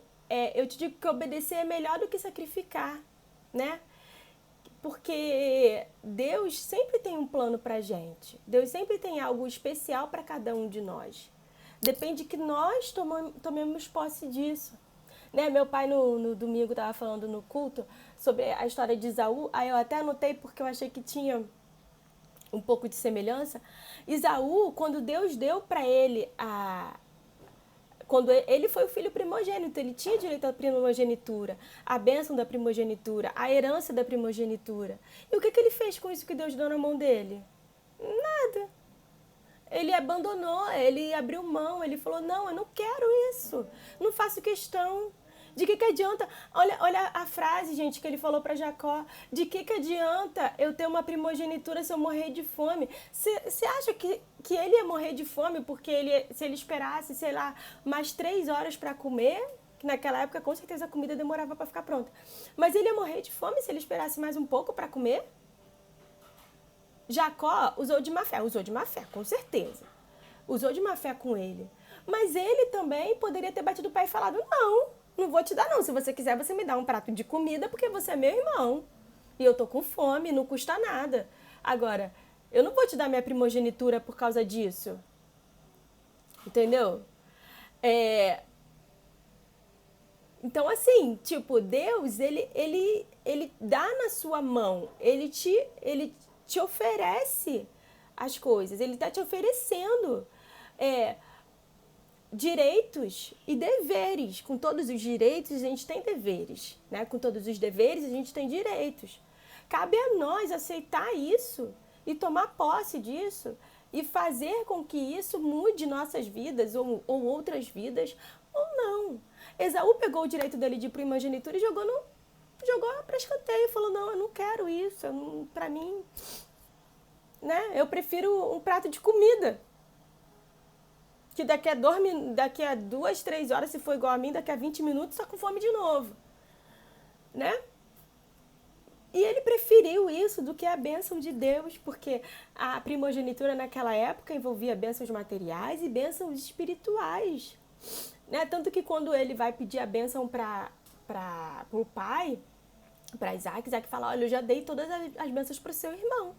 [SPEAKER 1] eu te digo que obedecer é melhor do que sacrificar, né? Porque Deus sempre tem um plano pra gente. Deus sempre tem algo especial para cada um de nós. Depende que nós tomemos posse disso. Né? Meu pai no domingo estava falando no culto sobre a história de Isaú. Aí eu até anotei porque eu achei que tinha um pouco de semelhança. Isaú, quando Deus deu para ele quando ele foi o filho primogênito, ele tinha direito à primogenitura, à bênção da primogenitura, à herança da primogenitura. E o que ele fez com isso que Deus deu na mão dele? Nada. Ele abandonou, ele abriu mão, ele falou, não, eu não quero isso, não faço questão. De que adianta? Olha a frase, gente, que ele falou para Jacó. De que adianta eu ter uma primogenitura se eu morrer de fome? Você acha que ele ia morrer de fome porque se ele esperasse, sei lá, mais 3 horas para comer? Que naquela época, com certeza, a comida demorava para ficar pronta. Mas ele ia morrer de fome se ele esperasse mais um pouco para comer? Jacó usou de má fé, com certeza. Usou de má fé com ele. Mas ele também poderia ter batido o pé e falado, não vou te dar não. Se você quiser, você me dá um prato de comida porque você é meu irmão. E eu tô com fome, não custa nada. Agora, eu não vou te dar minha primogenitura por causa disso. Entendeu? Então, assim, tipo, Deus, ele dá na sua mão. Ele te oferece as coisas. Ele tá te oferecendo direitos e deveres. Com todos os direitos, a gente tem deveres, né? Com todos os deveres, a gente tem direitos. Cabe a nós aceitar isso e tomar posse disso e fazer com que isso mude nossas vidas ou outras vidas ou não. Esaú pegou o direito dele de primogenitura e jogou para escanteio e falou, não, eu não quero isso, para mim, né? Eu prefiro um prato de comida. Que daqui a 2, 3 horas, se for igual a mim, daqui a 20 minutos, tá com fome de novo. Né? E ele preferiu isso do que a bênção de Deus, porque a primogenitura naquela época envolvia bênçãos materiais e bênçãos espirituais. Né? Tanto que quando ele vai pedir a bênção para o pai, para Isaac. Isaac fala, olha, eu já dei todas as bênçãos para o seu irmão.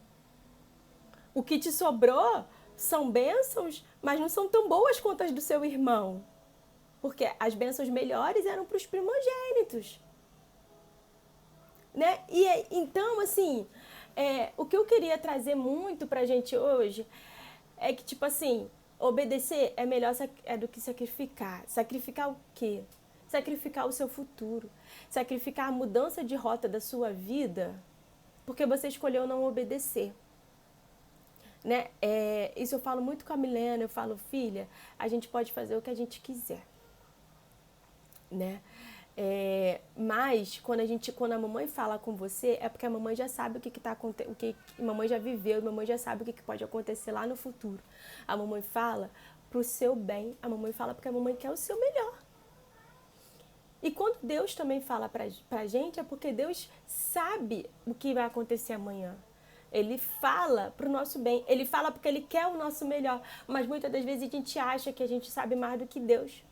[SPEAKER 1] O que te sobrou são bênçãos, mas não são tão boas quanto as do seu irmão. Porque as bênçãos melhores eram para os primogênitos. Né? E então, assim, o que eu queria trazer muito pra gente hoje é que, tipo assim, obedecer é melhor do que sacrificar. Sacrificar o quê? Sacrificar o seu futuro. Sacrificar a mudança de rota da sua vida porque você escolheu não obedecer. Né? Isso eu falo muito com a Milena, eu falo, filha, a gente pode fazer o que a gente quiser. Né? Mas quando a mamãe fala com você, é porque a mamãe já sabe o que está acontecendo, o que a mamãe já viveu, a mamãe já sabe o que pode acontecer lá no futuro. A mamãe fala pro seu bem, a mamãe fala porque a mamãe quer o seu melhor. E quando Deus também fala pra gente, é porque Deus sabe o que vai acontecer amanhã. Ele fala pro nosso bem, ele fala porque ele quer o nosso melhor, mas muitas das vezes a gente acha que a gente sabe mais do que Deus.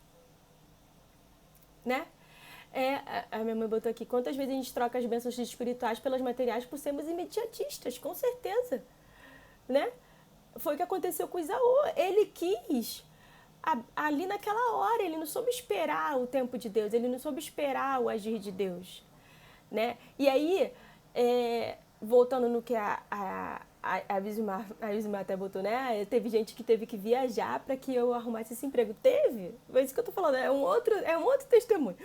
[SPEAKER 1] Né? A minha mãe botou aqui, quantas vezes a gente troca as bênçãos espirituais pelas materiais por sermos imediatistas, com certeza, né? Foi o que aconteceu com Isaú, ele quis, ali naquela hora, ele não soube esperar o tempo de Deus, ele não soube esperar o agir de Deus, né? E aí, voltando no que a Vismar até botou, né? Teve gente que teve que viajar para que eu arrumasse esse emprego. Teve? É isso que eu tô falando, é um outro testemunho.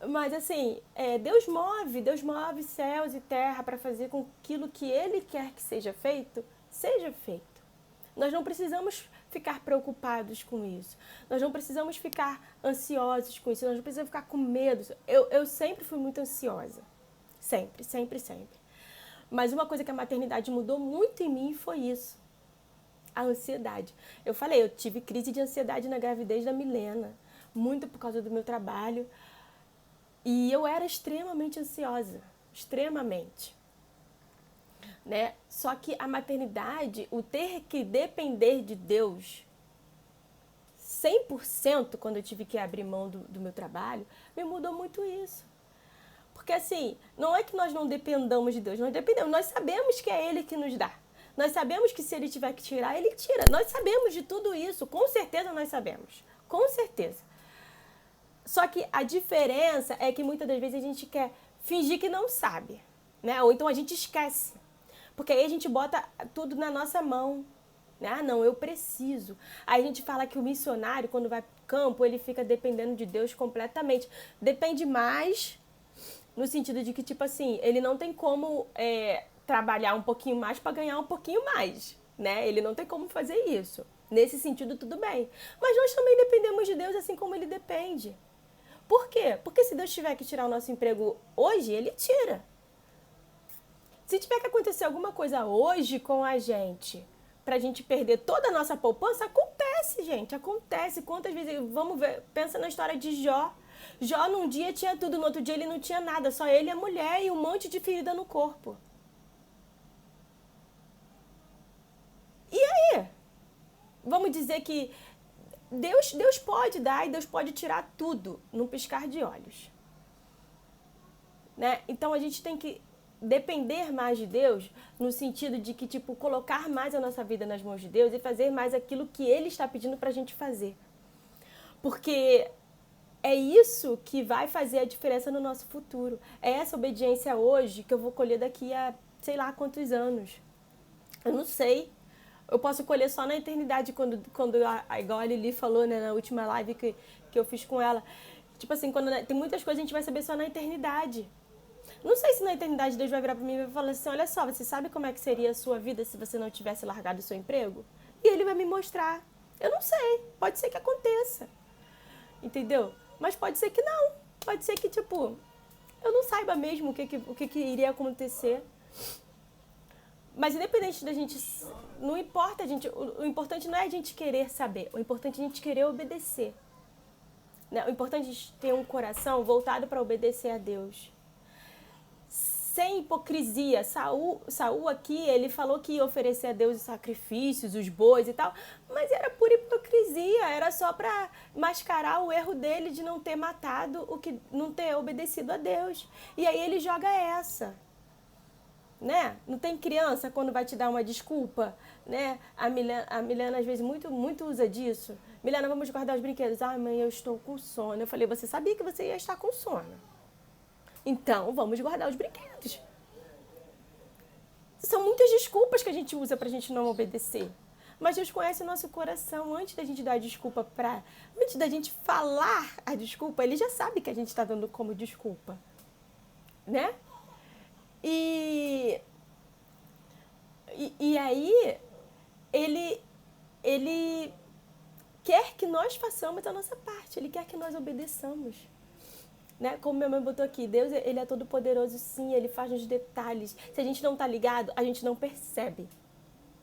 [SPEAKER 1] Mas assim, Deus move céus e terra para fazer com que aquilo que Ele quer que seja feito. Nós não precisamos ficar preocupados com isso. Nós não precisamos ficar ansiosos com isso. Nós não precisamos ficar com medo. Eu sempre fui muito ansiosa. Sempre. Mas uma coisa que a maternidade mudou muito em mim foi isso. A ansiedade. Eu falei, eu tive crise de ansiedade na gravidez da Milena. Muito por causa do meu trabalho. E eu era extremamente ansiosa. Extremamente. Né? Só que a maternidade, o ter que depender de Deus 100% quando eu tive que abrir mão do meu trabalho, me mudou muito isso. Porque assim, não é que nós não dependamos de Deus, nós dependemos, nós sabemos que é Ele que nos dá. Nós sabemos que se Ele tiver que tirar, Ele tira. Nós sabemos de tudo isso, com certeza nós sabemos. Com certeza. Só que a diferença é que muitas das vezes a gente quer fingir que não sabe, né? Ou então a gente esquece. Porque aí a gente bota tudo na nossa mão. Né? Ah, não, eu preciso. Aí a gente fala que o missionário, quando vai para o campo, ele fica dependendo de Deus completamente. Depende mais no sentido de que, tipo assim, ele não tem como trabalhar um pouquinho mais para ganhar um pouquinho mais. Né? Ele não tem como fazer isso. Nesse sentido, tudo bem. Mas nós também dependemos de Deus assim como Ele depende. Por quê? Porque se Deus tiver que tirar o nosso emprego hoje, Ele tira. Se tiver que acontecer alguma coisa hoje com a gente, pra gente perder toda a nossa poupança, acontece, gente, acontece. Quantas vezes, vamos ver, pensa na história de Jó. Jó num dia tinha tudo, no outro dia ele não tinha nada, só ele e a mulher e um monte de ferida no corpo. E aí? Vamos dizer que Deus pode dar e Deus pode tirar tudo num piscar de olhos. Né? Então a gente tem que depender mais de Deus no sentido de que, tipo, colocar mais a nossa vida nas mãos de Deus e fazer mais aquilo que Ele está pedindo pra gente fazer. Porque é isso que vai fazer a diferença no nosso futuro. É essa obediência hoje que eu vou colher daqui a sei lá quantos anos. Eu não sei. Eu posso colher só na eternidade, quando igual a Lili falou, né, na última live que eu fiz com ela. Tipo assim, tem muitas coisas que a gente vai saber só na eternidade. Não sei se na eternidade Deus vai virar pra mim e vai falar assim, olha só, você sabe como é que seria a sua vida se você não tivesse largado o seu emprego? E Ele vai me mostrar. Eu não sei, pode ser que aconteça. Entendeu? Mas pode ser que não. Pode ser que, tipo, eu não saiba mesmo o que iria acontecer. Mas independente da gente, não importa, o importante não é a gente querer saber, o importante é a gente querer obedecer. Né? O importante é a gente ter um coração voltado para obedecer a Deus. sem hipocrisia. Saul aqui, ele falou que ia oferecer a Deus os sacrifícios, os bois e tal, mas era por hipocrisia, era só para mascarar o erro dele de não ter matado, não ter obedecido a Deus. E aí ele joga essa. Né? Não tem criança quando vai te dar uma desculpa, né? A Milena às vezes muito usa disso. Milena, vamos guardar os brinquedos. Ah, mãe, eu estou com sono. Eu falei, você sabia que você ia estar com sono. Então, vamos guardar os brinquedos. São muitas desculpas que a gente usa pra gente não obedecer. Mas Deus conhece o nosso coração. Antes da gente dar a desculpa antes da gente falar a desculpa, Ele já sabe que a gente está dando como desculpa. Né? E aí, ele quer que nós façamos a nossa parte. Ele quer que nós obedeçamos. Né? Como minha mãe botou aqui, Deus, ele é todo poderoso, sim, ele faz nos detalhes. Se a gente não tá ligado, a gente não percebe.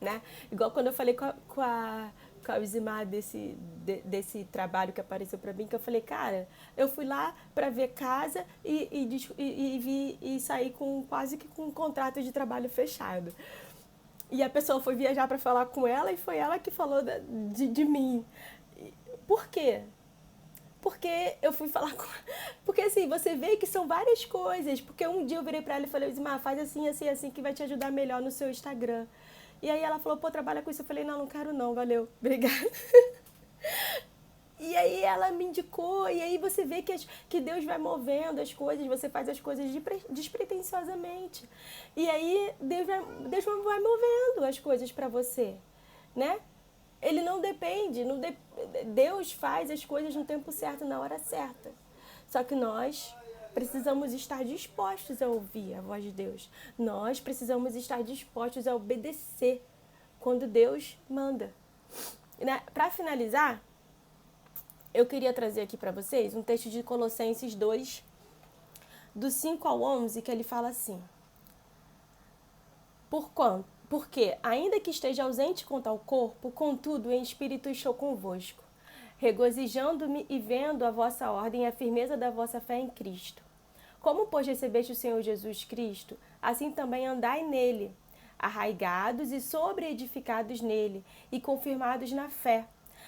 [SPEAKER 1] Né? Igual quando eu falei com a Uzimar desse trabalho que apareceu pra mim, que eu falei, cara, eu fui lá pra ver casa e saí quase que com um contrato de trabalho fechado. E a pessoa foi viajar pra falar com ela e foi ela que falou de mim. Por quê? Porque eu fui falar com ela. Porque assim, você vê que são várias coisas. Porque um dia eu virei pra ela e falei, Uzimar, faz assim, assim, assim, que vai te ajudar melhor no seu Instagram. E aí ela falou, pô, trabalha com isso. Eu falei, não quero não, valeu, obrigada. E aí ela me indicou, e aí você vê que Deus vai movendo as coisas, você faz as coisas despretensiosamente. E aí Deus vai movendo as coisas pra você, né? Ele não depende, Deus faz as coisas no tempo certo, na hora certa. Só que nós precisamos estar dispostos a ouvir a voz de Deus. Nós precisamos estar dispostos a obedecer quando Deus manda. Né? Para finalizar, eu queria trazer aqui para vocês um texto de Colossenses 2, do 5 ao 11, que ele fala assim: Porque, ainda que esteja ausente quanto ao corpo, contudo, em espírito estou convosco, regozijando-me e vendo a vossa ordem e a firmeza da vossa fé em Cristo. Como, pois, recebeste o Senhor Jesus Cristo, assim também andai nele, arraigados e sobreedificados nele, e confirmados na fé,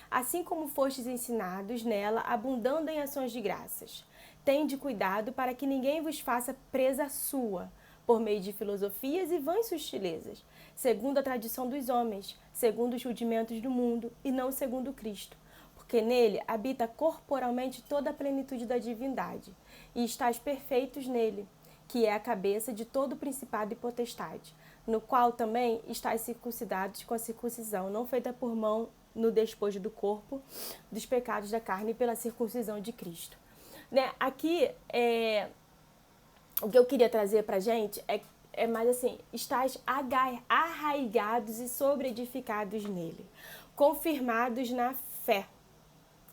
[SPEAKER 1] assim como fostes ensinados nela, abundando em ações de graças. Tende cuidado para que ninguém vos faça presa sua, por meio de filosofias e vãs sutilezas, segundo a tradição dos homens, segundo os rudimentos do mundo, e não segundo Cristo. Porque nele habita corporalmente toda a plenitude da divindade, e estáis perfeitos nele, que é a cabeça de todo principado e potestade, no qual também estáis circuncidados com a circuncisão, não feita por mão no despojo do corpo, dos pecados da carne, pela circuncisão de Cristo. Né? Aqui, o que eu queria trazer pra gente é mais assim, estáis arraigados e sobreedificados nele, confirmados na fé,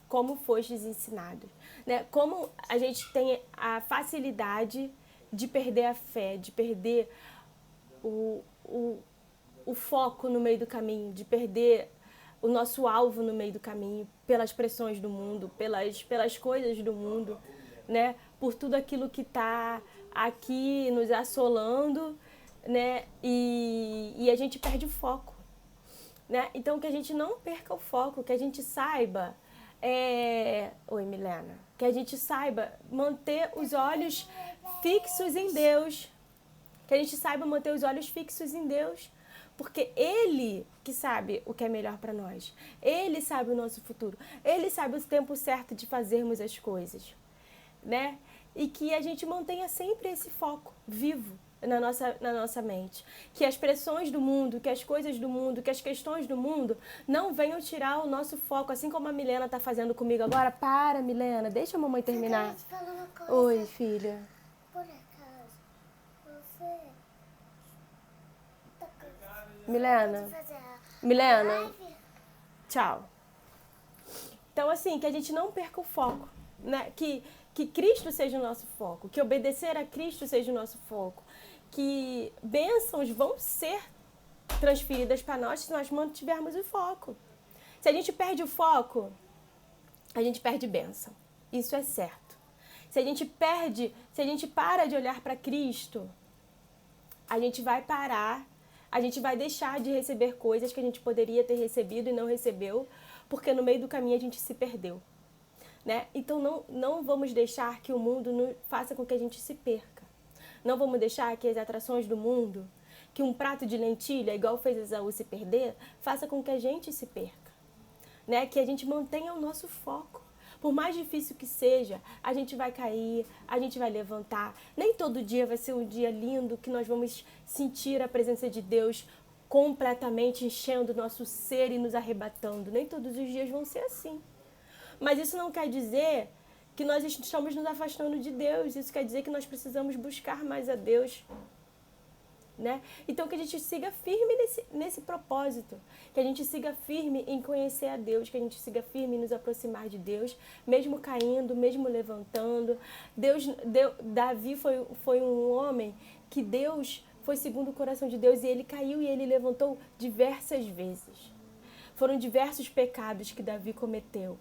[SPEAKER 1] como fostes ensinados. Né? Como a gente tem a facilidade de perder a fé, de perder o foco no meio do caminho, de perder o nosso alvo no meio do caminho, pelas pressões do mundo, pelas coisas do mundo, né? Por tudo aquilo que está aqui nos assolando, né? E a gente perde o foco, né? Então, que a gente não perca o foco, que a gente saiba... Oi, Milena. Que a gente saiba manter os olhos fixos em Deus. Que a gente saiba manter os olhos fixos em Deus. Porque Ele que sabe o que é melhor para nós. Ele sabe o nosso futuro. Ele sabe o tempo certo de fazermos as coisas. Né? E que a gente mantenha sempre esse foco vivo na nossa mente. Que as pressões do mundo, que as coisas do mundo, que as questões do mundo não venham tirar o nosso foco, assim como a Milena está fazendo comigo agora. Para, Milena, deixa a mamãe terminar. Oi, filha.
[SPEAKER 2] Por acaso, você...
[SPEAKER 1] Milena, tchau. Então, assim, que a gente não perca o foco, né? Que Cristo seja o nosso foco, que obedecer a Cristo seja o nosso foco, que bênçãos vão ser transferidas para nós se nós mantivermos o foco. Se a gente perde o foco, a gente perde bênção. Isso é certo. Se a gente para de olhar para Cristo, a gente vai parar, a gente vai deixar de receber coisas que a gente poderia ter recebido e não recebeu, porque no meio do caminho a gente se perdeu, né? Então não vamos deixar que o mundo faça com que a gente se perca. Não vamos deixar que as atrações do mundo, que um prato de lentilha, igual fez Esaú se perder, faça com que a gente se perca, né? Que a gente mantenha o nosso foco. Por mais difícil que seja, a gente vai cair, a gente vai levantar. Nem todo dia vai ser um dia lindo que nós vamos sentir a presença de Deus completamente enchendo o nosso ser e nos arrebatando. Nem todos os dias vão ser assim. Mas isso não quer dizer que nós estamos nos afastando de Deus. Isso quer dizer que nós precisamos buscar mais a Deus, né? Então que a gente siga firme nesse propósito, que a gente siga firme em conhecer a Deus, que a gente siga firme em nos aproximar de Deus, mesmo caindo, mesmo levantando. Davi foi um homem que Deus foi segundo o coração de Deus, e ele caiu e ele levantou diversas vezes. Foram diversos pecados que Davi cometeu.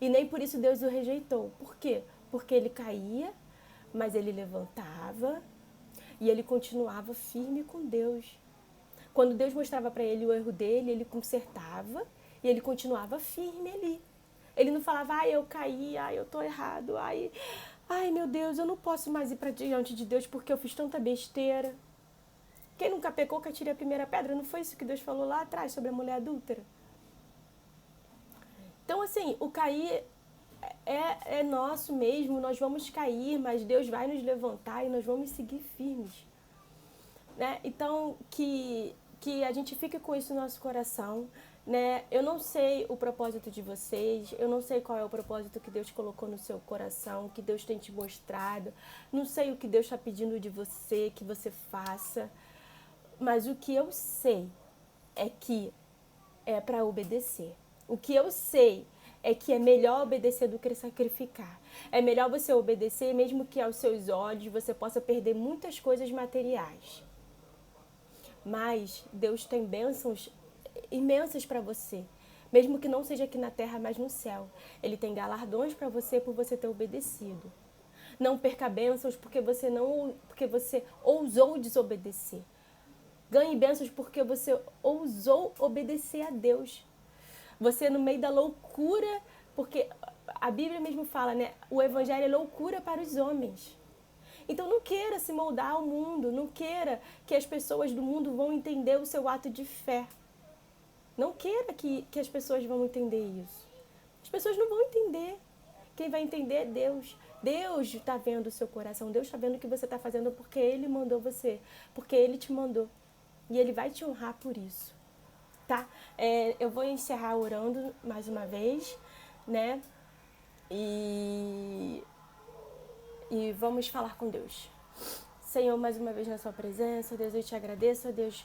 [SPEAKER 1] E nem por isso Deus o rejeitou. Por quê? Porque ele caía, mas ele levantava e ele continuava firme com Deus. Quando Deus mostrava para ele o erro dele, ele consertava e ele continuava firme ali. Ele não falava, ai, eu caí, ai, eu tô errado, ai, meu Deus, eu não posso mais ir para diante de Deus porque eu fiz tanta besteira. Quem nunca pecou que atire a primeira pedra? Não foi isso que Deus falou lá atrás sobre a mulher adúltera? Então, assim, o cair é nosso mesmo, nós vamos cair, mas Deus vai nos levantar e nós vamos seguir firmes, né? Então, que a gente fique com isso no nosso coração, né? Eu não sei o propósito de vocês, eu não sei qual é o propósito que Deus colocou no seu coração, que Deus tem te mostrado, não sei o que Deus está pedindo de você, que você faça, mas o que eu sei é que é para obedecer. O que eu sei é que é melhor obedecer do que sacrificar. É melhor você obedecer, mesmo que aos seus olhos você possa perder muitas coisas materiais. Mas Deus tem bênçãos imensas para você, mesmo que não seja aqui na terra, mas no céu. Ele tem galardões para você por você ter obedecido. Não perca bênçãos porque você ousou desobedecer. Ganhe bênçãos porque você ousou obedecer a Deus. Você no meio da loucura, porque a Bíblia mesmo fala, né? O evangelho é loucura para os homens. Então não queira se moldar ao mundo, não queira que as pessoas do mundo vão entender o seu ato de fé. Não queira que as pessoas vão entender isso. As pessoas não vão entender. Quem vai entender é Deus. Deus está vendo o seu coração, Deus está vendo o que você está fazendo porque Ele mandou você, porque Ele te mandou. E Ele vai te honrar por isso. Tá? Eu vou encerrar orando mais uma vez, né? E vamos falar com Deus. Senhor, mais uma vez na sua presença, Deus, eu te agradeço, Deus,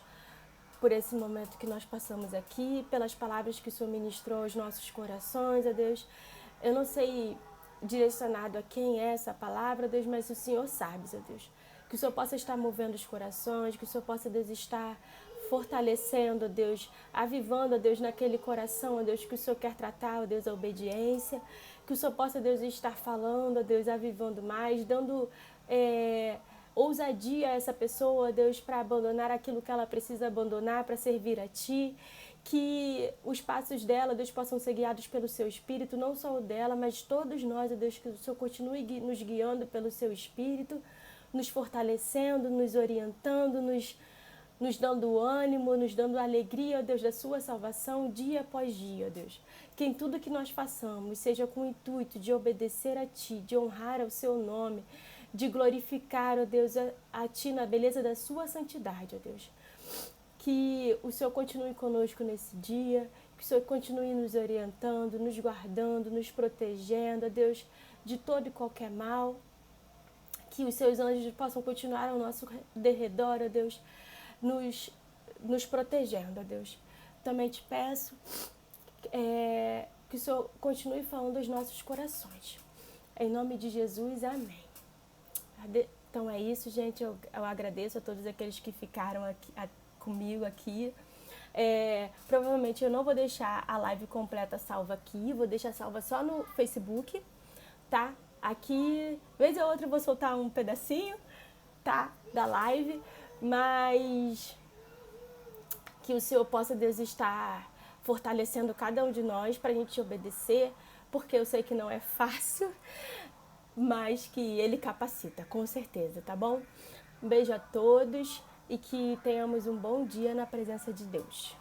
[SPEAKER 1] por esse momento que nós passamos aqui, pelas palavras que o Senhor ministrou aos nossos corações, Deus. Eu não sei direcionado a quem é essa palavra, Deus, mas o Senhor sabe, Deus. Que o Senhor possa estar movendo os corações, que o Senhor possa, Deus, estar fortalecendo, Deus, avivando, Deus, naquele coração, Deus, que o Senhor quer tratar, Deus, a obediência, que o Senhor possa, Deus, estar falando, Deus, avivando mais, dando ousadia a essa pessoa, Deus, para abandonar aquilo que ela precisa abandonar, para servir a Ti, que os passos dela, Deus, possam ser guiados pelo Seu Espírito, não só o dela, mas todos nós, Deus, que o Senhor continue nos guiando pelo Seu Espírito, nos fortalecendo, nos orientando, nos dando ânimo, nos dando alegria, ó Deus, da sua salvação, dia após dia, ó Deus. Que em tudo que nós façamos seja com o intuito de obedecer a Ti, de honrar ao Seu nome, de glorificar, ó Deus, a Ti na beleza da sua santidade, ó Deus. Que o Senhor continue conosco nesse dia, que o Senhor continue nos orientando, nos guardando, nos protegendo, ó Deus, de todo e qualquer mal. Que os Seus anjos possam continuar ao nosso derredor, ó Deus, nos protegendo, ó Deus. Também te peço que o Senhor continue falando aos nossos corações. Em nome de Jesus, amém. Então é isso, gente. Eu agradeço a todos aqueles que ficaram comigo aqui. Provavelmente eu não vou deixar a live completa salva aqui, vou deixar salva só no Facebook, tá? Aqui, vez ou outra eu vou soltar um pedacinho, tá? Da live, mas que o Senhor possa, Deus, estar fortalecendo cada um de nós para a gente obedecer, porque eu sei que não é fácil, mas que Ele capacita, com certeza, tá bom? Um beijo a todos e que tenhamos um bom dia na presença de Deus.